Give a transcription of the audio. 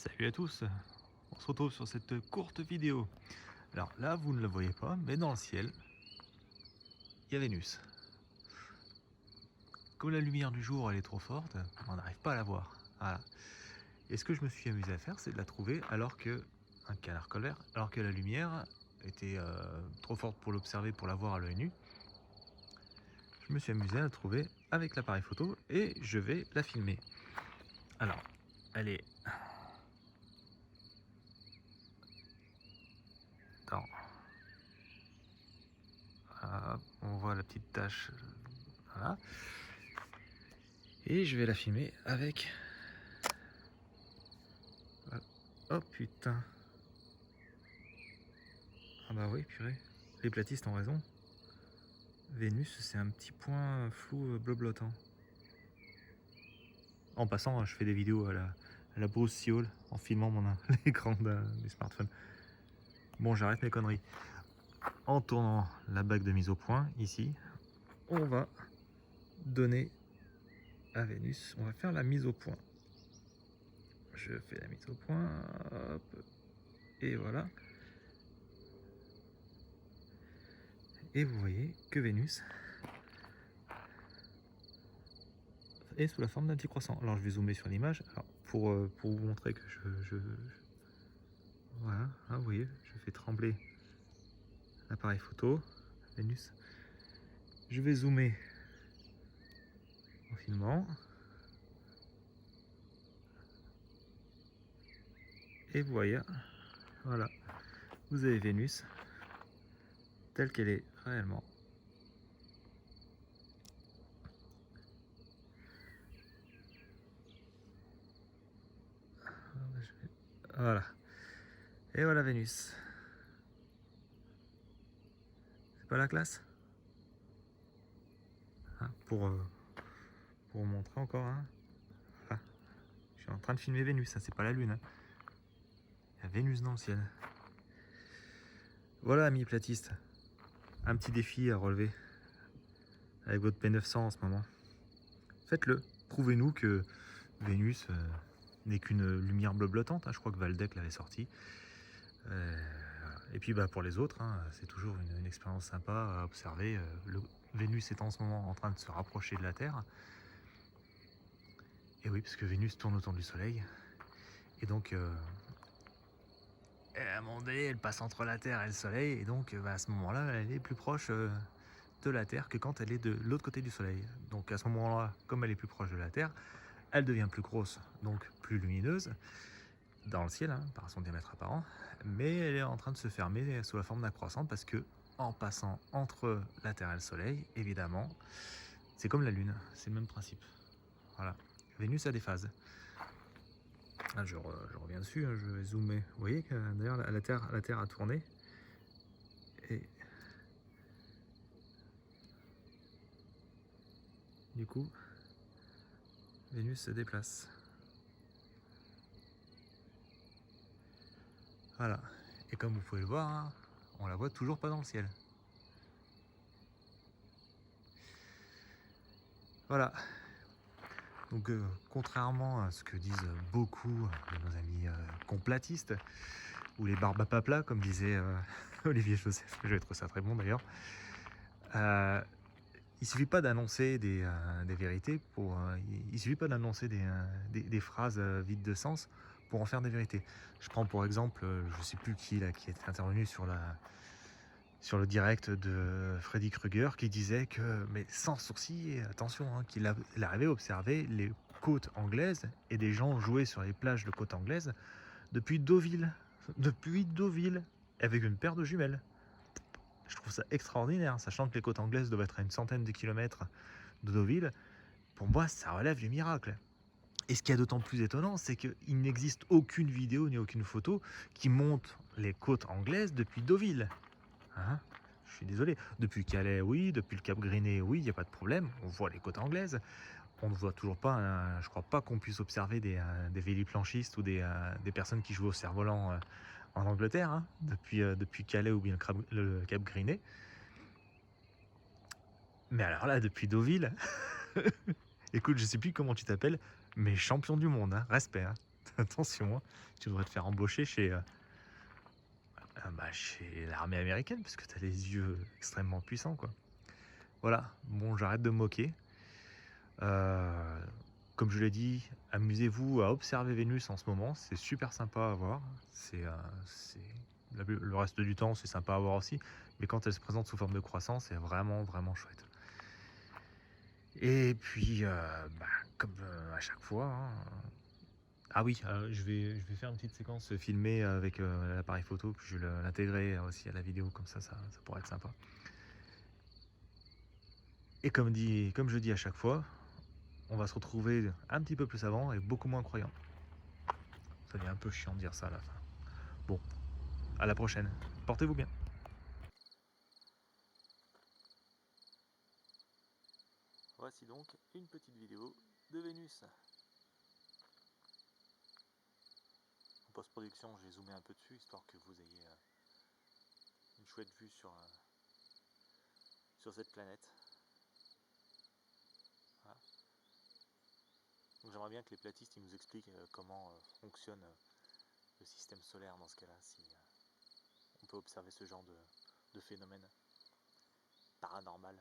Salut à tous, on se retrouve sur cette courte vidéo. Alors là, vous ne le voyez pas, mais dans le ciel, il y a Vénus. Comme la lumière du jour elle est trop forte, on n'arrive pas à la voir. Voilà. Et ce que je me suis amusé à faire, c'est de la trouver alors que un canard colère, alors que la lumière était trop forte pour l'observer, pour la voir à l'œil nu. Je me suis amusé à la trouver avec l'appareil photo et je vais la filmer. Alors, elle est dans. Hop, on voit la petite tache. Voilà. Et je vais la filmer avec... Oh putain. Ah bah oui, purée. Les platistes ont raison. Vénus, c'est un petit point flou bleu-bleutant. En passant, je fais des vidéos à la Bruce Seoul en filmant l'écran du smartphone. Bon, j'arrête mes conneries. En tournant la bague de mise au point, ici, on va donner à Vénus. On va faire la mise au point. Je fais la mise au point. Hop. Et voilà. Et vous voyez que Vénus est sous la forme d'un petit croissant. Alors je vais zoomer sur l'image pour vous montrer que voilà, hein, vous voyez, je fais trembler l'appareil photo, Vénus. Je vais zoomer en filmant. Et vous voyez, voilà, vous avez Vénus telle qu'elle est réellement. Voilà. Et voilà Vénus. C'est pas la classe, hein, pour vous montrer encore. Hein. Voilà. Je suis en train de filmer Vénus, hein, c'est pas la Lune. Hein. Il y a Vénus dans le ciel. Voilà, amis platistes, un petit défi à relever avec votre P900 en ce moment. Faites-le. Prouvez-nous que Vénus n'est qu'une lumière bleu blottante. Hein. Je crois que Valdec l'avait sorti. Et puis pour les autres, hein, c'est toujours une expérience sympa à observer. Vénus est en ce moment en train de se rapprocher de la Terre. Et oui, parce que Vénus tourne autour du Soleil. Et donc, à un moment donné, elle passe entre la Terre et le Soleil. Et donc, à ce moment-là, elle est plus proche de la Terre que quand elle est de l'autre côté du Soleil. Donc à ce moment-là, comme elle est plus proche de la Terre, elle devient plus grosse, donc plus lumineuse, dans le ciel, hein, par son diamètre apparent, mais elle est en train de se fermer sous la forme d'un croissant parce que, en passant entre la Terre et le Soleil, évidemment, c'est comme la Lune, c'est le même principe. Voilà. Vénus a des phases. Ah, je reviens dessus, hein, je vais zoomer. Vous voyez que d'ailleurs la Terre a tourné. Et du coup, Vénus se déplace. Voilà. Et comme vous pouvez le voir, hein, on la voit toujours pas dans le ciel. Voilà. Donc contrairement à ce que disent beaucoup de nos amis complatistes, ou les barbapaplas, comme disait Olivier Joseph, je trouve ça très bon d'ailleurs, il suffit pas d'annoncer des vérités il suffit pas d'annoncer des phrases vides de sens pour en faire des vérités. Je prends pour exemple, je sais plus qui là, qui est intervenu sur le direct de Freddy Krueger qui disait que, mais sans sourciller, attention, hein, qu'il arrivait à observer les côtes anglaises et des gens jouer sur les plages de côtes anglaises depuis Deauville. Depuis Deauville, avec une paire de jumelles. Je trouve ça extraordinaire, sachant que les côtes anglaises doivent être à une centaine de kilomètres de Deauville. Pour moi, ça relève du miracle. Et ce qui est d'autant plus étonnant, c'est qu'il n'existe aucune vidéo ni aucune photo qui montre les côtes anglaises depuis Deauville. Hein, je suis désolé. Depuis Calais, oui. Depuis le Cap Griné, oui, il n'y a pas de problème. On voit les côtes anglaises. On ne voit toujours pas, je crois pas qu'on puisse observer des véliplanchistes ou des personnes qui jouent au cerf-volant en Angleterre, hein, depuis Calais ou bien le Cap Griné. Mais alors là, depuis Deauville, écoute, je sais plus comment tu t'appelles, mais champion du monde, hein, respect. Hein. attention, hein, tu devrais te faire embaucher chez l'armée américaine parce que tu as les yeux extrêmement puissants, quoi. Voilà, bon, j'arrête de me moquer. Heu, Comme je l'ai dit, amusez-vous à observer Vénus en ce moment, c'est super sympa à voir. C'est le reste du temps, c'est sympa à voir aussi, mais quand elle se présente sous forme de croissant, c'est vraiment, vraiment chouette. Et puis, comme, à chaque fois, hein, ah oui, je vais faire une petite séquence filmée avec, l'appareil photo, puis je vais l'intégrer aussi à la vidéo, comme ça pourrait être sympa. Et comme je dis à chaque fois, on va se retrouver un petit peu plus avant et beaucoup moins croyant. Ça devient un peu chiant de dire ça à la fin. Bon, à la prochaine. Portez-vous bien. Voici donc une petite vidéo de Vénus. En post-production, j'ai zoomé un peu dessus, histoire que vous ayez une chouette vue sur cette planète. Voilà. Donc j'aimerais bien que les platistes ils nous expliquent comment fonctionne le système solaire dans ce cas-là, si on peut observer ce genre de phénomène paranormal.